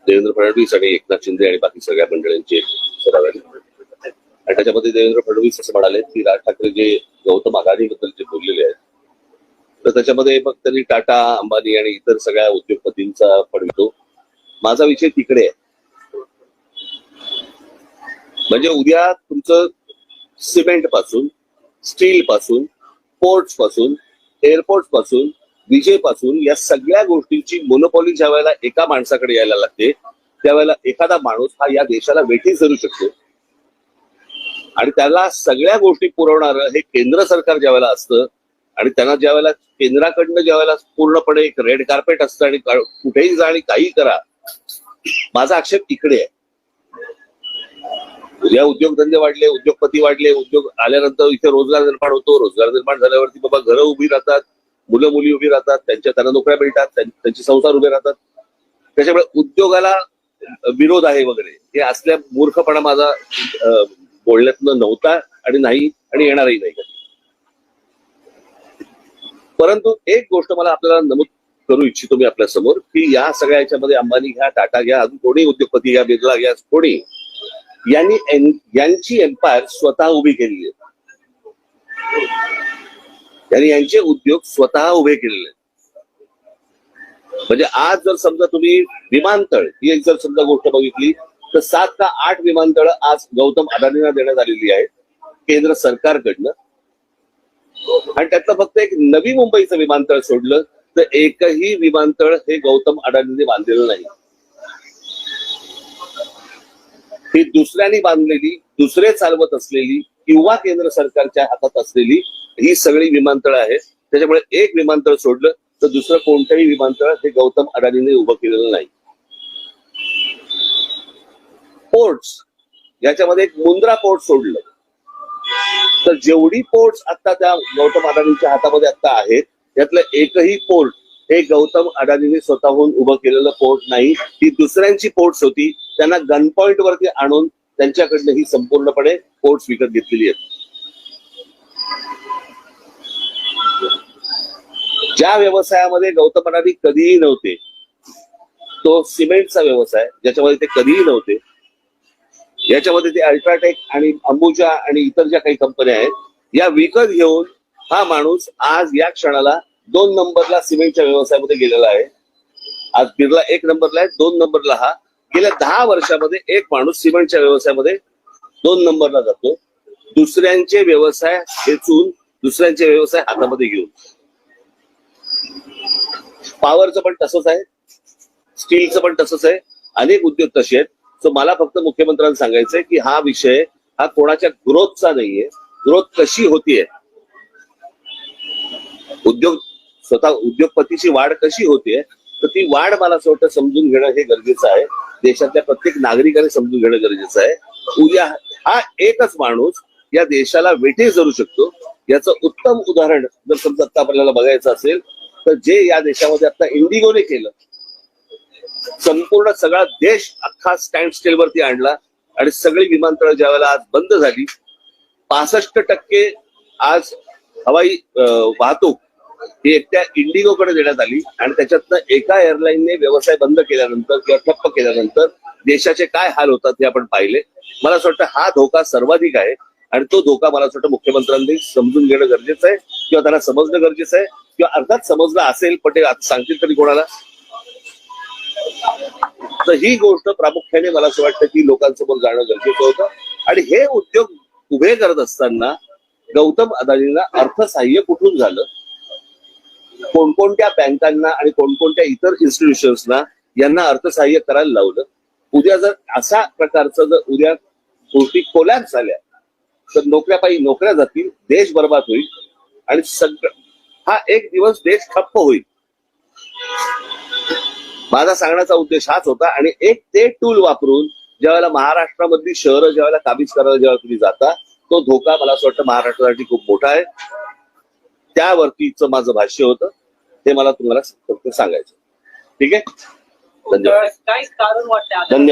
देवेंद्र फडणवीस आणि एकनाथ शिंदे आणि बाकी सगळ्या मंडळींची सभा झाली. आणि त्याच्यामध्ये देवेंद्र फडणवीस असं म्हणाले की राज ठाकरे जे गौतम अदानीबद्दल जे बोललेले आहेत, तर त्याच्यामध्ये मग त्यांनी टाटा, अंबानी आणि इतर सगळ्या उद्योगपतींचा पडतो. माझा विषय तिकडे आहे. म्हणजे उद्या तुमचं सिमेंट पासून, स्टील पासून, पोर्ट्स पासून, एअरपोर्ट पासून, विजेपासून या सगळ्या गोष्टींची मोनोपॉली ज्या वेळेला एका माणसाकडे यायला लागते, त्यावेळेला एखादा माणूस हा या देशाला वेठीस धरू शकतो. आणि त्याला सगळ्या गोष्टी पुरवणारं हे केंद्र सरकार ज्या वेळेला असतं आणि त्यांना ज्या वेळेला केंद्राकडनं ज्या वेळेला पूर्णपणे एक रेड कार्पेट असतं आणि कुठेही जा आणि काही करा, माझा आक्षेप तिकडे आहे. उद्या उद्योगधंदे वाढले, उद्योगपती वाढले, उद्योग आल्यानंतर इथे रोजगार निर्माण होतो. रोजगार निर्माण झाल्यावरती बाबा घरं उभी राहतात, मुलं मुली उभी राहतात, त्यांना नोकऱ्या मिळतात, त्यांचे संसार उभे राहतात. त्याच्यामुळे उद्योगाला विरोध आहे वगैरे हे असल्या मूर्खपणा माझा बोलण्यातनं नव्हता आणि नाही आणि येणारही नाही. परंतु एक गोष्ट मला आपल्याला नमूद करू इच्छितो मी आपल्या समोर, की या सगळ्या याच्यामध्ये अंबानी घ्या, टाटा घ्या, अजून कोणी उद्योगपती घ्या, बिर्ला घ्या, कोणी यांची एम्पायर स्वतः उभी केलेली आहे. त्यांनी यांचे उद्योग स्वतः उभे केलेले आहेत. म्हणजे आज जर समजा तुम्ही विमानतळ ही जर समजा गोष्ट बघितली तर 7 का 8 विमानतळ आज गौतम अदानींना देण्यात आलेली आहेत केंद्र सरकारकडनं. आणि त्यातलं फक्त एक नवी मुंबईचं विमानतळ सोडलं तर एकही विमानतळ हे गौतम अदानींनी बांधलेलं नाही. ही दुसऱ्यांनी बांधलेली, दुसरे चालवत असलेली किंवा केंद्र सरकारच्या हातात असलेली ही सगळी विमानतळ आहेत. त्याच्यामुळे एक विमानतळ सोडलं तर दुसरं कोणतंही विमानतळ हे गौतम अदानींनी उभं केलेलं नाही. पोर्ट्स याच्यामध्ये एक मुंद्रा पोर्ट सोडलं तर जेवढी पोर्ट्स आता त्या गौतम अदानींच्या हातामध्ये आता आहेत त्यातलं एकही पोर्ट हे गौतम अदानींनी स्वतःहून उभं केलेलं पोर्ट नाही. ही दुसऱ्यांची पोर्ट्स होती, त्यांना गन पॉइंट वरती आणून त्यांच्याकडनं ही संपूर्णपणे पोर्ट्स विकत घेतलेली आहेत. ज्या व्यवसायामध्ये गौतम अदानी कधीही नव्हते, तो सिमेंटचा व्यवसाय ज्याच्यामध्ये ते कधीही नव्हते, याच्यामध्ये ते अल्ट्राटेक आणि अंबुजा आणि इतर ज्या काही कंपन्या आहेत या विकत घेऊन हा माणूस आज या क्षणाला 2 नंबरला सिमेंटच्या व्यवसायामध्ये गेलेला आहे. आज बिर्ला 1 नंबरला आहे, 2 नंबरला हा. गेल्या 10 वर्षामध्ये एक माणूस सिमेंटच्या व्यवसायामध्ये 2 नंबरला जातो, दुसऱ्यांचे व्यवसाय खेचून, दुसऱ्यांचे व्यवसाय हातामध्ये घेऊन. पॉवरचं पण तसंच आहे, स्टीलचं पण तसंच आहे, अनेक उद्योग तसे आहेत. सो मला फक्त मुख्यमंत्र्यांना सांगायचंय की हा विषय हा कोणाच्या ग्रोथचा नाहीये. ग्रोथ कशी होतीये, स्वतः उद्योगपतीची वाढ कशी होतीये, तर ती वाढ मला असं वाटतं समजून घेणं हे गरजेचं आहे. देशातल्या प्रत्येक नागरिकाने समजून घेणं गरजेचं आहे. उद्या हा एकच माणूस या देशाला वेठीस धरू शकतो. याचं उत्तम उदाहरण जर समजा आता आपल्याला बघायचं असेल तर जे या देशामध्ये आता इंडिगोने केलं, संपूर्ण सगळा देश अख्खा स्टँड स्टिल वरती आणला आणि सगळी विमानतळ ज्या वेळेला आज बंद झाली, 65% आज हवाई वाहतूक ही एकट्या इंडिगोकडे देण्यात आली. आणि त्याच्यातनं एका एअरलाईनने व्यवसाय बंद केल्यानंतर किंवा ठप्प केल्यानंतर देशाचे काय हाल होतात हे आपण पाहिले. मला असं वाटतं हा धोका सर्वाधिक आहे आणि तो धोका मला असं वाटतं मुख्यमंत्र्यांनी समजून घेणं गरजेचं आहे किंवा त्यांना समजणं गरजेचं आहे, किंवा अर्थात समजलं असेल पण ते सांगतील तरी कोणाला. तर ही गोष्ट प्रामुख्याने मला असं वाटतं की लोकांसमोर जाणं गरजेचं होतं. आणि हे उद्योग उभे करत असताना गौतम अदानींना अर्थसहाय्य कुठून झालं, कोणकोणत्या बँकांना आणि कोणकोणत्या इतर इन्स्टिट्यूशन्सना यांना अर्थसहाय्य करायला लावलं. उद्या जर अशा प्रकारचं जर उद्या गोष्टी कोलॅप्स झाल्या तर नोकऱ्या जातील, देश बर्बाद होईल आणि हा एक दिवस देश ठप्प होईल. माझा सांगण्याचा उद्देश हाच होता. आणि एक ते टूल वापरून ज्यावेळेला महाराष्ट्रामधली शहरं ज्यावेळेला काबीज करायला जेव्हा तुम्ही जाता, तो धोका मला असं वाटतं महाराष्ट्रासाठी खूप मोठा आहे. त्यावरतीच माझं भाष्य होतं, ते मला तुम्हाला फक्त सांगायचं. ठीक आहे, धन्यवाद. काही कारण वाटतं धन्यवाद.